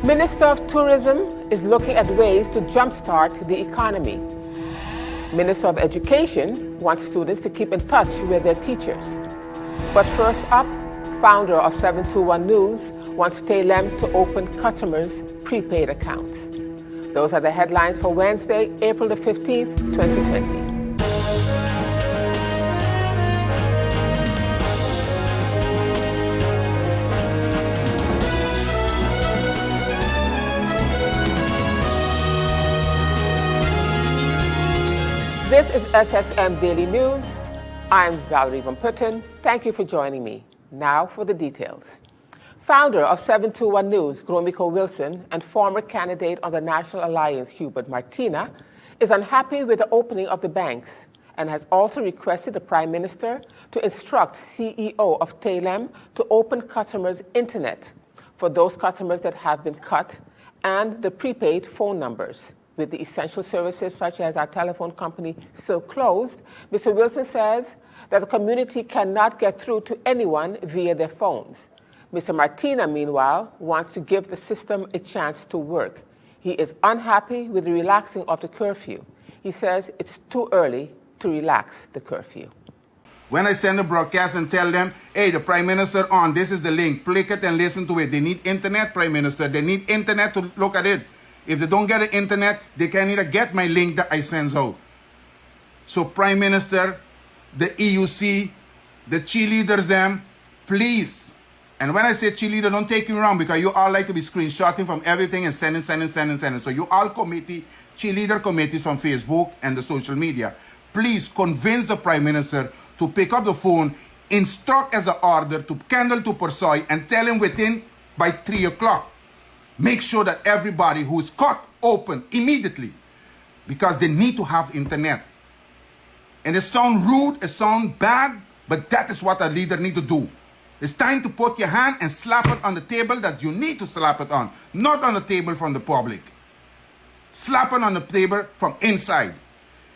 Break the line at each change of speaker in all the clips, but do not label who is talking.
Minister of Tourism is looking at ways to jumpstart the economy. Minister of Education wants students to keep in touch with their teachers. But first up, founder of 721 News wants TALEM to open customers' prepaid accounts. Those are the headlines for Wednesday, April the 15th, 2020. This is SXM Daily News. I'm Valerie Van Putten. Thank you for joining me. Now for the details. Founder of 721 News, Gromiko Wilson, and former candidate on the National Alliance, Hubert Martina, is unhappy with the opening of the banks and has also requested the Prime Minister to instruct CEO of TALEM to open customers' internet for those customers that have been cut and the prepaid phone numbers. With the essential services such as our telephone company still closed, Mr. Wilson says that the community cannot get through to anyone via their phones. Mr. Martina, meanwhile, wants to give the system a chance to work. He is unhappy with the relaxing of the curfew. He says it's too early to relax the curfew.
When I send a broadcast and tell them, hey, the Prime Minister on, this is the link, click it and listen to it. They need internet, Prime Minister. They need internet to look at it. If they don't get the internet, they can't even get my link that I send out. So Prime Minister, the EUC, the cheerleaders, them, please. And when I say cheerleader, don't take me wrong, because you all like to be screenshotting from everything and sending. So you all cheerleader committees from Facebook and the social media. Please convince the Prime Minister to pick up the phone, instruct as an order to Kendall to Persoy, and tell him by 3 o'clock. Make sure that everybody who is caught open immediately, because they need to have internet. And it sounds rude, it sounds bad, but that is what a leader need to do. It's time to put your hand and slap it on the table that you need to slap it on, not on the table from the public. Slap it on the table from inside.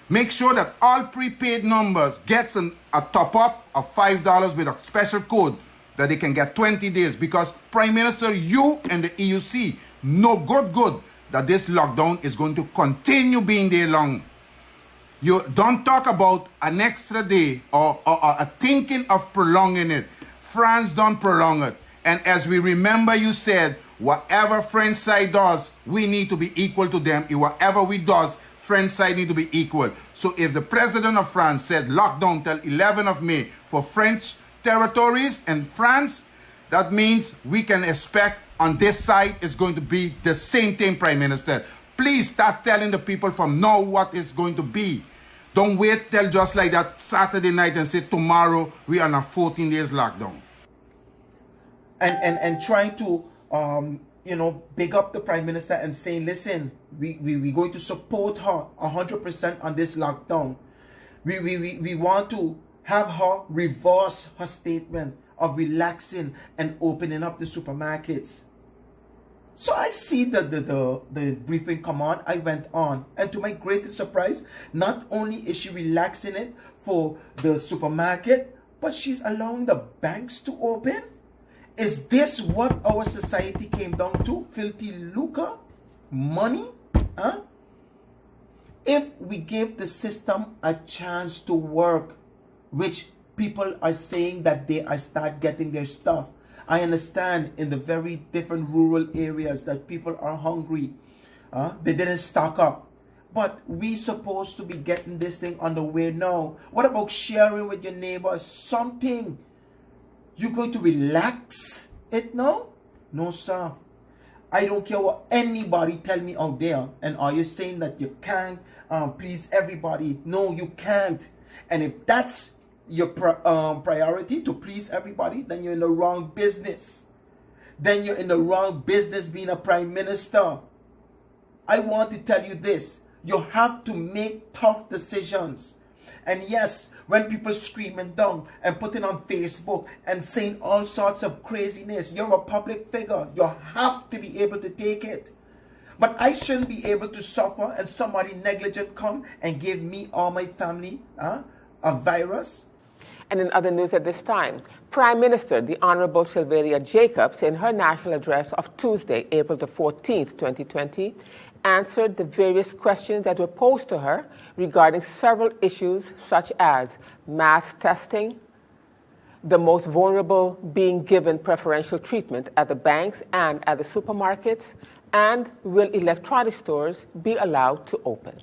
Make sure that all prepaid numbers gets a top-up of $5 with a special code that they can get 20 days, because Prime Minister, you and the EUC know good that this lockdown is going to continue being there long. You don't talk about an extra day or a thinking of prolonging it. France don't prolong it. And as we remember, you said, whatever French side does, we need to be equal to them. And whatever we does, French side need to be equal. So if the President of France said lockdown till 11th of May for French territories and France, that means we can expect on this side is going to be the same thing, Prime Minister. Please start telling the people from now what is going to be. Don't wait till just like that Saturday night and say tomorrow we are on a 14 days lockdown.
And trying to big up the Prime Minister and saying, listen, we're going to support her 100% on this lockdown. We want to have her reverse her statement of relaxing and opening up the supermarkets. So I see the briefing come on. I went on, and to my greatest surprise, not only is she relaxing it for the supermarket, but she's allowing the banks to open. Is this what our society came down to? Filthy lucre? Money? Huh? If we give the system a chance to work, which people are saying that they are start getting their stuff. I understand in the very different rural areas that people are hungry. They didn't stock up. But we supposed to be getting this thing on the way now. What about sharing with your neighbor something? You going to relax it now? No, sir. I don't care what anybody tell me out there. And are you saying that you can't please everybody? No, you can't. And if that's your priority to please everybody, then you're in the wrong business. Then you're in the wrong business being a Prime Minister. I want to tell you this. You have to make tough decisions. And yes, when people screaming down and putting on Facebook and saying all sorts of craziness, you're a public figure. You have to be able to take it. But I shouldn't be able to suffer and somebody negligent come and give me or my family a virus.
And in other news at this time, Prime Minister, the Honorable Sylvania Jacobs, in her national address of Tuesday, April the 14th, 2020, answered the various questions that were posed to her regarding several issues such as mass testing, the most vulnerable being given preferential treatment at the banks and at the supermarkets, and will electronic stores be allowed to open?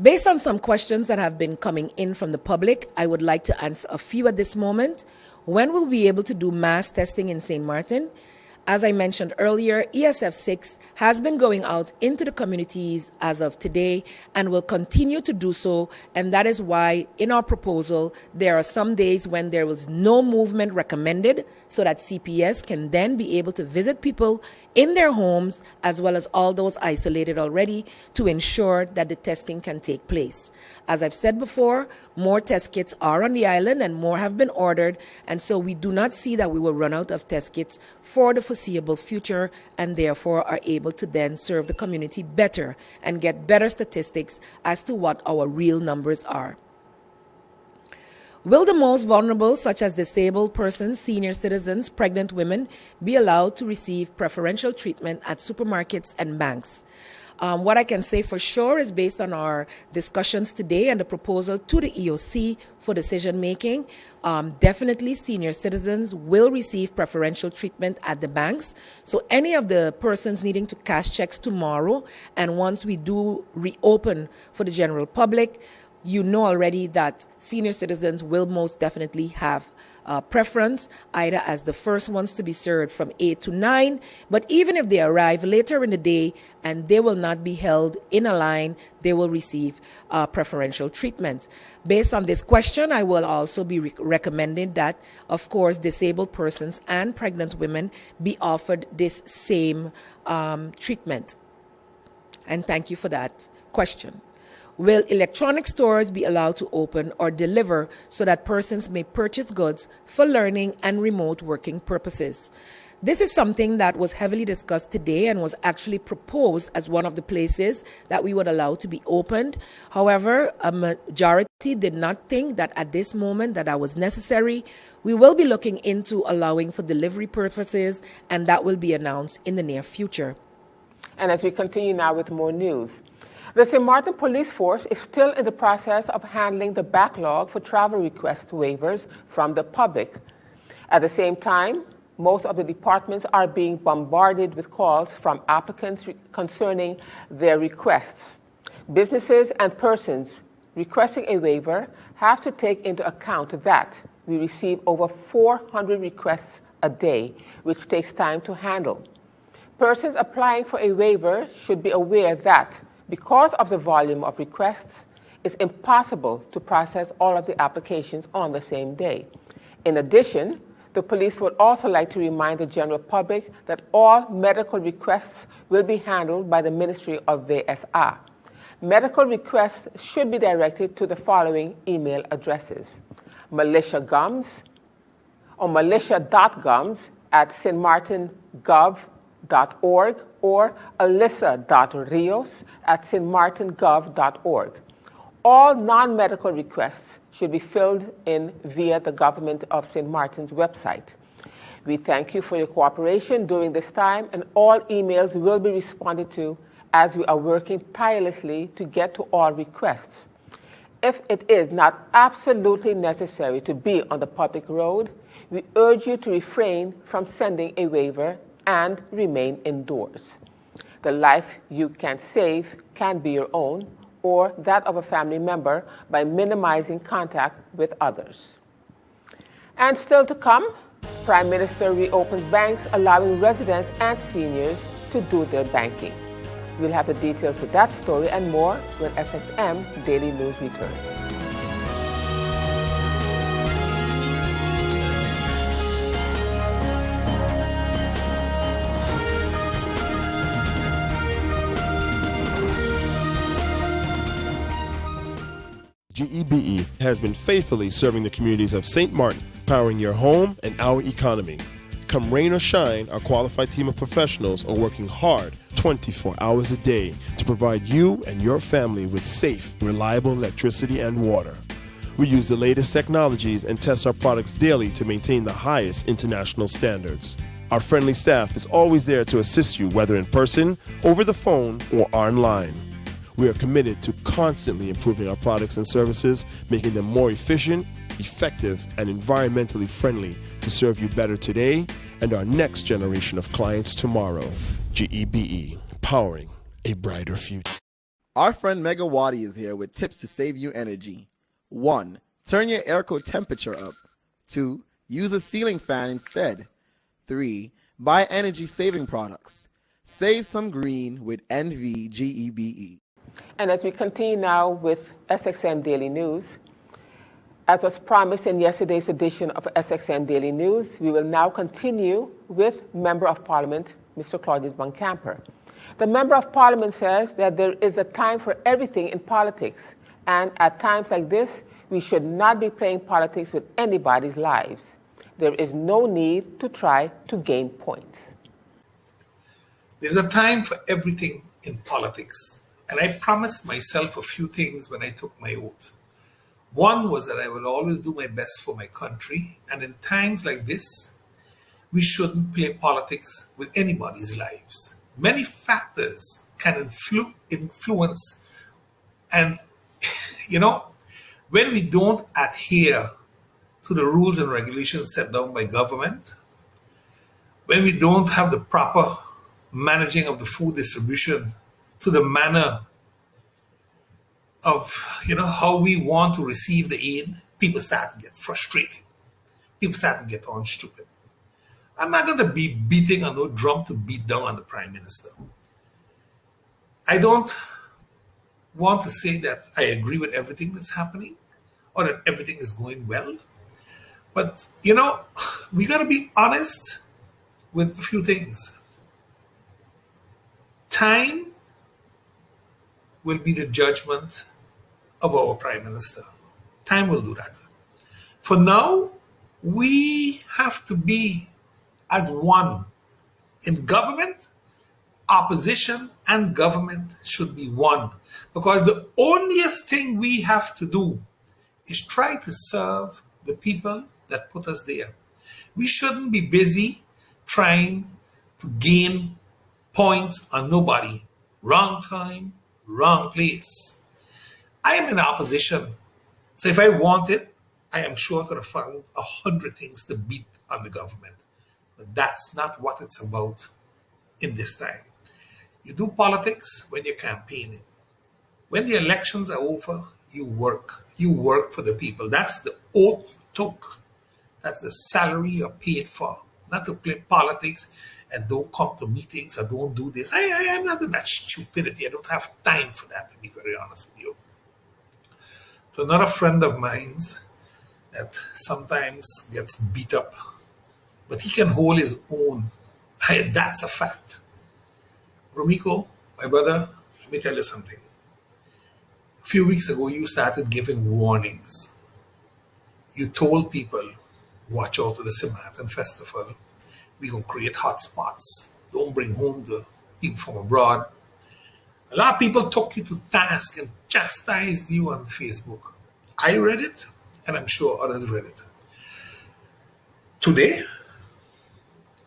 Based on some questions that have been coming in from the public, I would like to answer a few at this moment. When will we be able to do mass testing in St. Martin? As I mentioned earlier, ESF 6 has been going out into the communities as of today and will continue to do so. And that is why in our proposal, there are some days when there was no movement recommended so that CPS can then be able to visit people in their homes as well as all those isolated already to ensure that the testing can take place. As I've said before, more test kits are on the island and more have been ordered, and so we do not see that we will run out of test kits for the foreseeable future, and therefore are able to then serve the community better and get better statistics as to what our real numbers are. Will the most vulnerable, such as disabled persons, senior citizens, pregnant women, be allowed to receive preferential treatment at supermarkets and banks? What I can say for sure is based on our discussions today and the proposal to the EOC for decision making, definitely senior citizens will receive preferential treatment at the banks. So any of the persons needing to cash checks tomorrow, and once we do reopen for the general public, you know already that senior citizens will most definitely have preference, either as the first ones to be served from 8 to 9, but even if they arrive later in the day and they will not be held in a line, they will receive preferential treatment. Based on this question, I will also be recommending that, of course, disabled persons and pregnant women be offered this same treatment. And thank you for that question. Will electronic stores be allowed to open or deliver so that persons may purchase goods for learning and remote working purposes? This is something that was heavily discussed today and was actually proposed as one of the places that we would allow to be opened. However, a majority did not think that at this moment that was necessary. We will be looking into allowing for delivery purposes, and that will be announced in the near future.
And as we continue now with more news, the St. Martin Police Force is still in the process of handling the backlog for travel request waivers from the public. At the same time, most of the departments are being bombarded with calls from applicants concerning their requests. Businesses and persons requesting a waiver have to take into account that we receive over 400 requests a day, which takes time to handle. Persons applying for a waiver should be aware that because of the volume of requests, it's impossible to process all of the applications on the same day. In addition, the police would also like to remind the general public that all medical requests will be handled by the Ministry of VSA. Medical requests should be directed to the following email addresses: militiagums or militia.gums@stmartingov.org or alyssa.rios@stmartingov.org. All non-medical requests should be filled in via the Government of St. Martin's website. We thank you for your cooperation during this time, and all emails will be responded to as we are working tirelessly to get to all requests. If it is not absolutely necessary to be on the public road, we urge you to refrain from sending a waiver and remain indoors. The life you can save can be your own or that of a family member by minimizing contact with others. And still to come, Prime Minister reopens banks, allowing residents and seniors to do their banking. We'll have the details to that story and more when SXM Daily News returns.
GEBE has been faithfully serving the communities of St. Martin, powering your home and our economy. Come rain or shine, our qualified team of professionals are working hard 24 hours a day to provide you and your family with safe, reliable electricity and water. We use the latest technologies and test our products daily to maintain the highest international standards. Our friendly staff is always there to assist you, whether in person, over the phone, or online. We are committed to constantly improving our products and services, making them more efficient, effective, and environmentally friendly to serve you better today and our next generation of clients tomorrow. GEBE, powering a brighter future.
Our friend Megawati is here with tips to save you energy. 1. Turn your airco temperature up. 2. Use a ceiling fan instead. 3. Buy energy-saving products. Save some green with NVGEBE.
And as we continue now with SXM Daily News, as was promised in yesterday's edition of SXM Daily News, we will now continue with Member of Parliament, Mr. Claudius Boncamper. The Member of Parliament says that there is a time for everything in politics, and at times like this, we should not be playing politics with anybody's lives. There is no need to try to gain points.
There's a time for everything in politics. And I promised myself a few things when I took my oath. One was that I will always do my best for my country. And in times like this, we shouldn't play politics with anybody's lives. Many factors can influence. And, when we don't adhere to the rules and regulations set down by government, when we don't have the proper managing of the food distribution to the manner of, how we want to receive the aid, people start to get frustrated. People start to get on stupid. I'm not going to be beating on no drum to beat down on the Prime Minister. I don't want to say that I agree with everything that's happening or that everything is going well. But, we got to be honest with a few things. Time will be the judgment of our Prime Minister. Time will do that. For now, we have to be as one. In government, opposition and government should be one. Because the onlyest thing we have to do is try to serve the people that put us there. We shouldn't be busy trying to gain points on nobody. Wrong time, wrong place. I am in opposition. So if I wanted, I am sure I could have found 100 things to beat on the government. But that's not what it's about in this time. You do politics when you're campaigning. When the elections are over, you work. You work for the people. That's the oath you took. That's the salary you're paid for. Not to play politics and don't come to meetings or don't do this. I am not in that stupidity. I don't have time for that, to be very honest with you. To another friend of mine's that sometimes gets beat up, but he can hold his own. That's a fact. Romiko, my brother, let me tell you something. A few weeks ago, you started giving warnings. You told people, watch out for the Simatan Festival. We're going to create hotspots. Don't bring home the people from abroad. A lot of people took you to task and chastised you on Facebook. I read it, and I'm sure others read it. Today,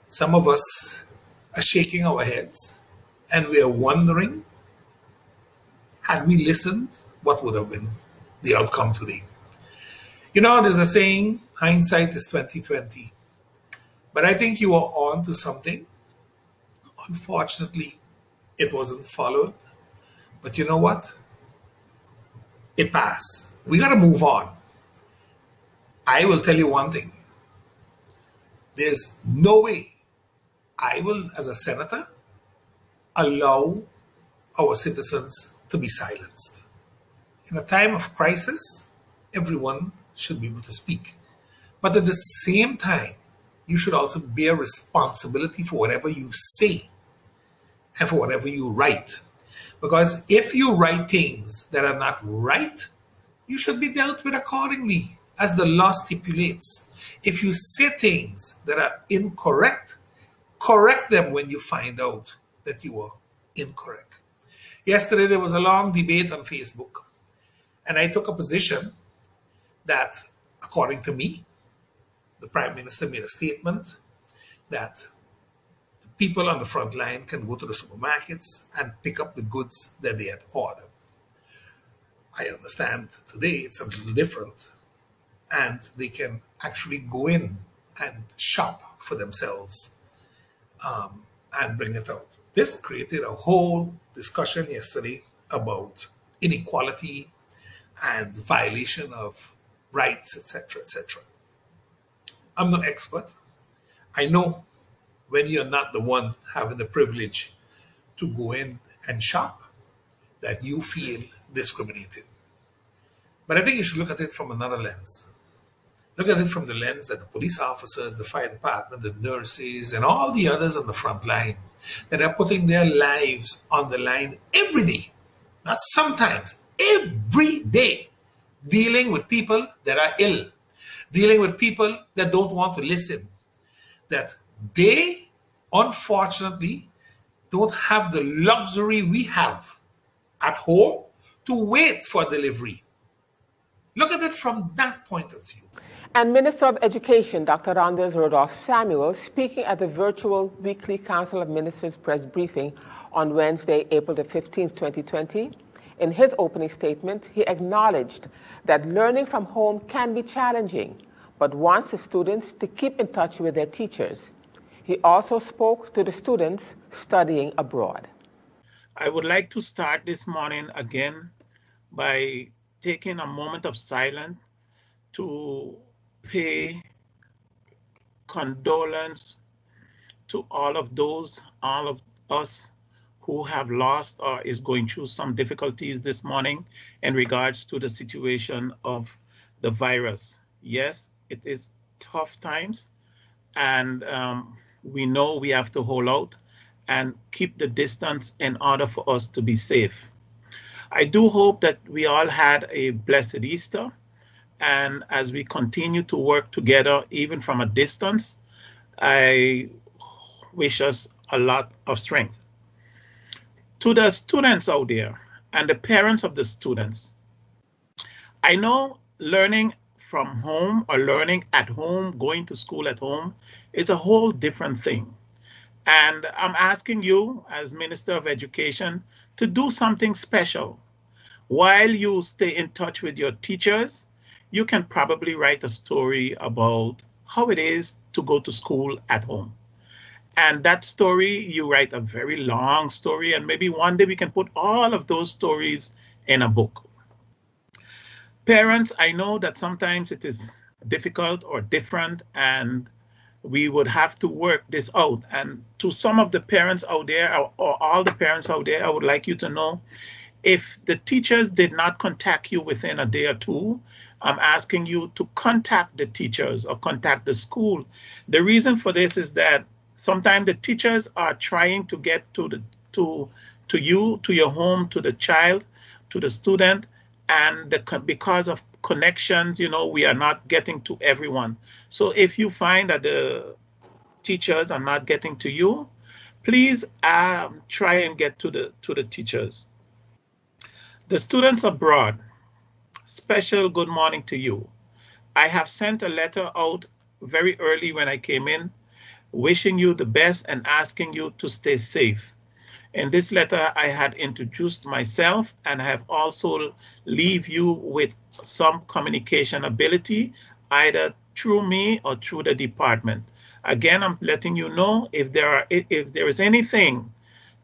some of us are shaking our heads, and we are wondering, had we listened, what would have been the outcome today? There's a saying, hindsight is 20/20. But I think you are on to something. Unfortunately, it wasn't followed. But you know what? It passed. We got to move on. I will tell you one thing. There's no way I will, as a senator, allow our citizens to be silenced. In a time of crisis, everyone should be able to speak. But at the same time, you should also bear responsibility for whatever you say and for whatever you write. Because if you write things that are not right, you should be dealt with accordingly, as the law stipulates. If you say things that are incorrect, correct them when you find out that you are incorrect. Yesterday, there was a long debate on Facebook, and I took a position that, according to me, the Prime Minister made a statement that the people on the front line can go to the supermarkets and pick up the goods that they had ordered. I understand today it's a little different, and they can actually go in and shop for themselves and bring it out. This created a whole discussion yesterday about inequality and violation of rights, etc., etc. I'm no expert. I know when you're not the one having the privilege to go in and shop, that you feel discriminated. But I think you should look at it from another lens. Look at it from the lens that the police officers, the fire department, the nurses, and all the others on the front line that are putting their lives on the line every day, not sometimes, every day, dealing with people that are ill, dealing with people that don't want to listen, that they, unfortunately, don't have the luxury we have at home to wait for delivery. Look at it from that point of view.
And Minister of Education, Dr. Anders Rodolph Samuel, speaking at the virtual weekly Council of Ministers press briefing on Wednesday, April the 15th, 2020, in his opening statement, he acknowledged that learning from home can be challenging, but wants the students to keep in touch with their teachers. He also spoke to the students studying abroad.
I would like to start this morning again by taking a moment of silence to pay condolence to all of us who have lost or is going through some difficulties this morning in regards to the situation of the virus. Yes, it is tough times, and we know we have to hold out and keep the distance in order for us to be safe. I do hope that we all had a blessed Easter, and as we continue to work together, even from a distance, I wish us a lot of strength. To the students out there and the parents of the students, I know learning from home or learning at home, going to school at home, is a whole different thing. And I'm asking you as Minister of Education to do something special. While you stay in touch with your teachers, you can probably write a story about how it is to go to school at home. And that story, you write a very long story, and maybe one day we can put all of those stories in a book. Parents, I know that sometimes it is difficult or different, and we would have to work this out. And to some of the parents out there, or all the parents out there, I would like you to know, if the teachers did not contact you within a day or two, I'm asking you to contact the teachers or contact the school. The reason for this is that sometimes the teachers are trying to get to you, to your home, to the child, to the student, and because of connections, we are not getting to everyone. So if you find that the teachers are not getting to you, please try and get to the teachers. The students abroad, special good morning to you. I have sent a letter out very early when I came in, wishing you the best and asking you to stay safe. In this letter, I had introduced myself and have also leave you with some communication ability, either through me or through the department. Again, I'm letting you know if there is anything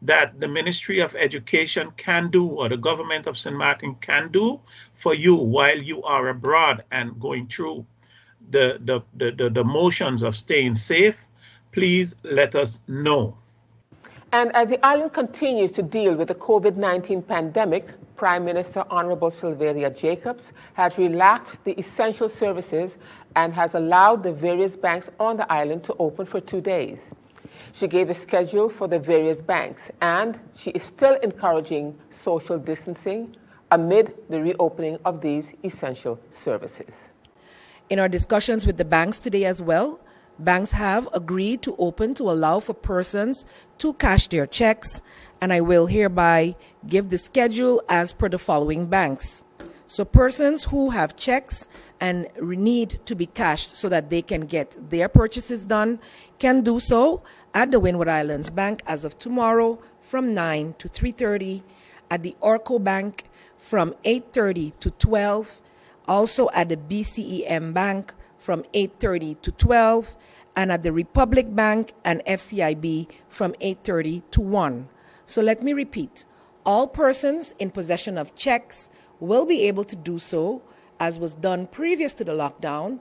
that the Ministry of Education can do or the government of St. Martin can do for you while you are abroad and going through the motions of staying safe, please let us know.
And as the island continues to deal with the COVID-19 pandemic, Prime Minister Honorable Sylvia Jacobs has relaxed the essential services and has allowed the various banks on the island to open for 2 days. She gave the schedule for the various banks, and she is still encouraging social distancing amid the reopening of these essential services.
In our discussions with the banks today as well, banks have agreed to open to allow for persons to cash their checks, and I will hereby give the schedule as per the following banks. So persons who have checks and need to be cashed so that they can get their purchases done can do so at the Windward Islands Bank as of tomorrow from 9 to 3:30, at the Orco Bank from 8:30 to 12, also at the BCEM Bank from 8:30 to 12, and at the Republic Bank and FCIB from 8:30 to 1. So let me repeat, all persons in possession of checks will be able to do so as was done previous to the lockdown,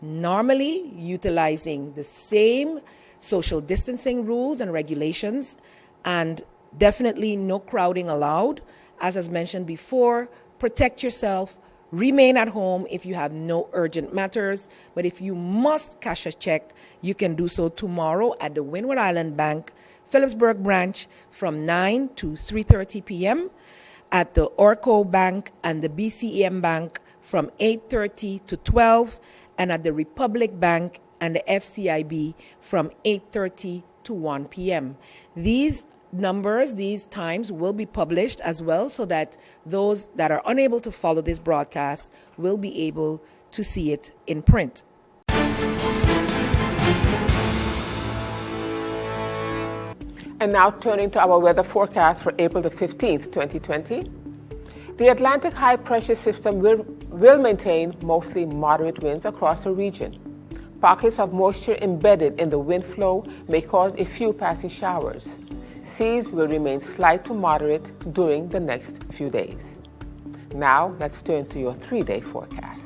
normally utilizing the same social distancing rules and regulations, and definitely no crowding allowed. As mentioned before, protect yourself, remain at home if you have no urgent matters, but if you must cash a check, you can do so tomorrow at the Windward Island Bank, Phillipsburg branch from 9 to 3:30 p.m., at the Orco Bank and the BCEM Bank from 8:30 to 12, and at the Republic Bank and the FCIB from 8:30 to 1 p.m. These numbers, these times will be published as well so that those that are unable to follow this broadcast will be able to see it in print.
And now turning to our weather forecast for April the 15th, 2020. The Atlantic high pressure system will maintain mostly moderate winds across the region. Pockets of moisture embedded in the wind flow may cause a few passing showers. Seas will remain slight to moderate during the next few days. Now let's turn to your 3-day forecast.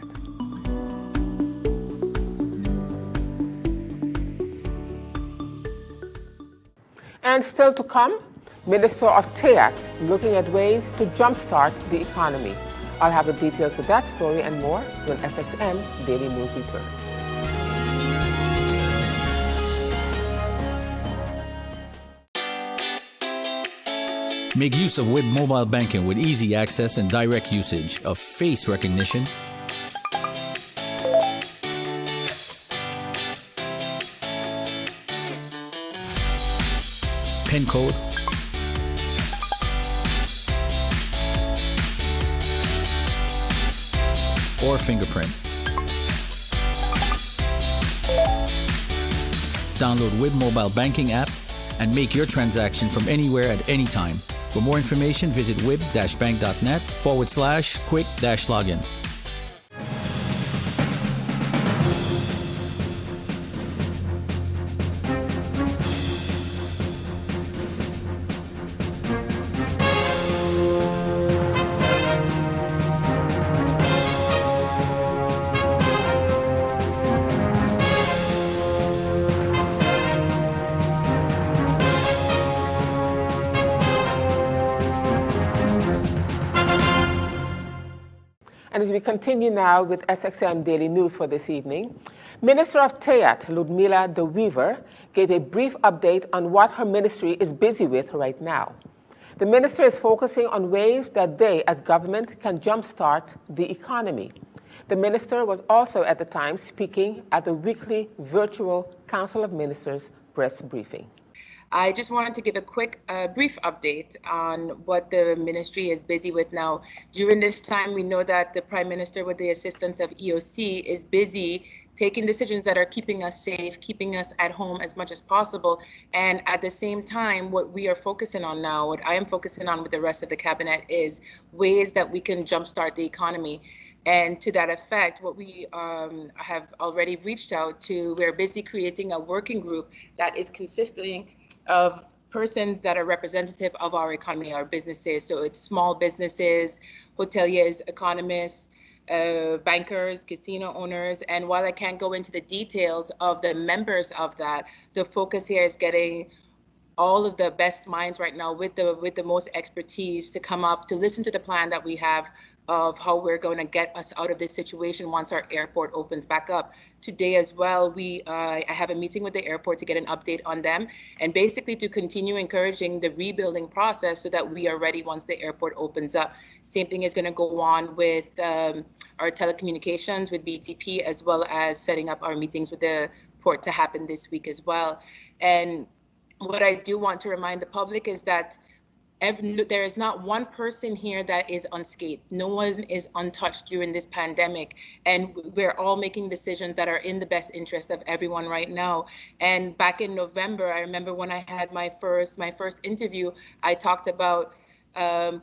And still to come, Minister of TEAT looking at ways to jumpstart the economy. I'll have the details of that story and more when SXM Daily News returns.
Make use of WIB mobile banking with easy access and direct usage of face recognition, PIN code, or fingerprint. Download WIB mobile banking app and make your transaction from anywhere at any time. For more information, visit wib-bank.net/quick-login.
And as we continue now with SXM Daily News for this evening, Minister of TEAT, Ludmila De Weaver, gave a brief update on what her ministry is busy with right now. The minister is focusing on ways that they, as government, can jumpstart the economy. The minister was also at the time speaking at the weekly virtual Council of Ministers press briefing.
I just wanted to give a quick, brief update on what the ministry is busy with now. During this time, we know that the Prime Minister, with the assistance of EOC, is busy taking decisions that are keeping us safe, keeping us at home as much as possible. And at the same time, what we are focusing on now, what I am focusing on with the rest of the cabinet, is ways that we can jumpstart the economy. And to that effect, what we have already reached out to, we're busy creating a working group that is consisting of persons that are representative of our economy, our businesses. So it's small businesses, hoteliers, economists, bankers, casino owners. And while I can't go into the details of the members of that, the focus here is getting all of the best minds right now with the most expertise to come up to listen to the plan that we have of how we're going to get us out of this situation once our airport opens back up. Today as well, I have a meeting with the airport to get an update on them and basically to continue encouraging the rebuilding process so that we are ready once the airport opens up. Same thing is going to go on with our telecommunications with BTP, as well as setting up our meetings with the port to happen this week as well. And what I do want to remind the public is that There is not one person here that is unscathed. No one is untouched during this pandemic. And we're all making decisions that are in the best interest of everyone right now. And back in November, I remember when I had my first interview, I talked about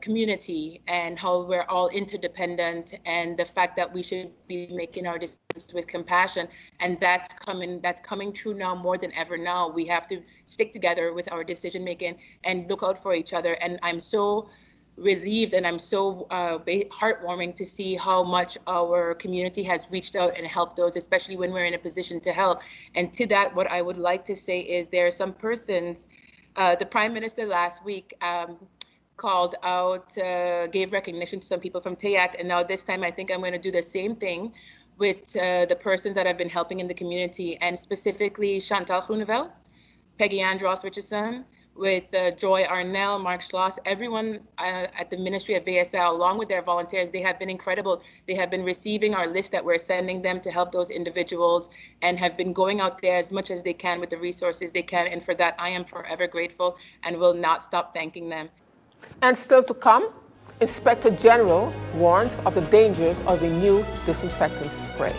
community and how we're all interdependent, and the fact that we should be making our decisions with compassion. And that's coming true now more than ever. Now we have to stick together with our decision making and look out for each other. And I'm so relieved and I'm so heartwarming to see how much our community has reached out and helped those, especially when we're in a position to help. And to that, what I would like to say is there are some persons, the Prime Minister last week called out, gave recognition to some people from TEAT, and now this time I think I'm going to do the same thing with the persons that have been helping in the community, and specifically Chantal Groenevel, Peggy Andros Richardson, with Joy Arnell, Mark Schloss, everyone at the Ministry of VSL, along with their volunteers. They have been incredible. They have been receiving our list that we're sending them to help those individuals, and have been going out there as much as they can with the resources they can. And for that, I am forever grateful and will not stop thanking them.
And still to come, Inspector General warns of the dangers of the new disinfectant spray.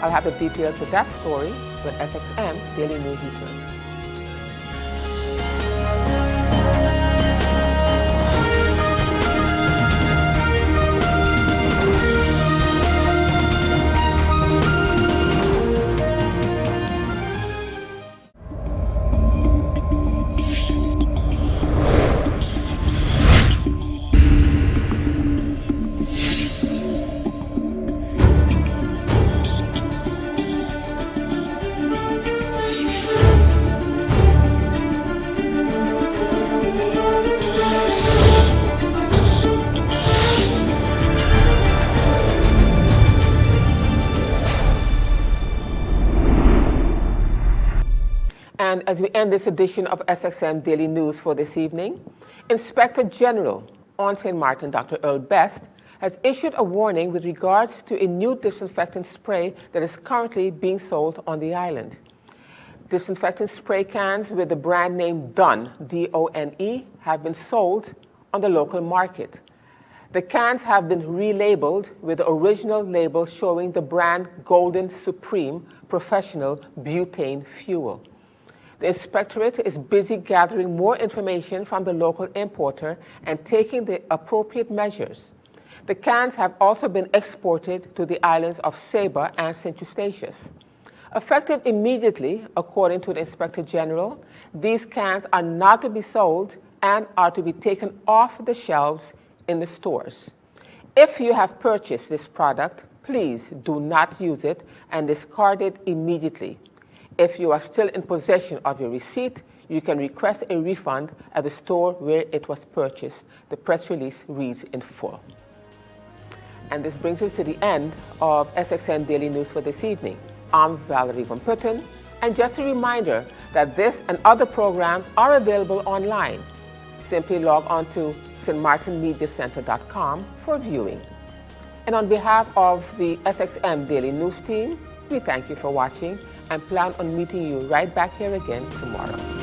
I'll have the details of that story when SXM Daily News returns. And as we end this edition of SXM Daily News for this evening, Inspector General on St. Martin, Dr. Earl Best, has issued a warning with regards to a new disinfectant spray that is currently being sold on the island. Disinfectant spray cans with the brand name Done, D-O-N-E, have been sold on the local market. The cans have been relabeled with the original label showing the brand Golden Supreme Professional Butane Fuel. The inspectorate is busy gathering more information from the local importer and taking the appropriate measures. The cans have also been exported to the islands of Saba and St. Eustatius. Effective immediately, according to the Inspector General, these cans are not to be sold and are to be taken off the shelves in the stores. If you have purchased this product, please do not use it and discard it immediately. If you are still in possession of your receipt, you can request a refund at the store where it was purchased. The press release reads in full. And this brings us to the end of SXM Daily News for this evening. I'm Valerie Van Putten, and just a reminder that this and other programs are available online. Simply log on to stmartinmediacenter.com for viewing. And on behalf of the SXM Daily News team, we thank you for watching and plan on meeting you right back here again tomorrow.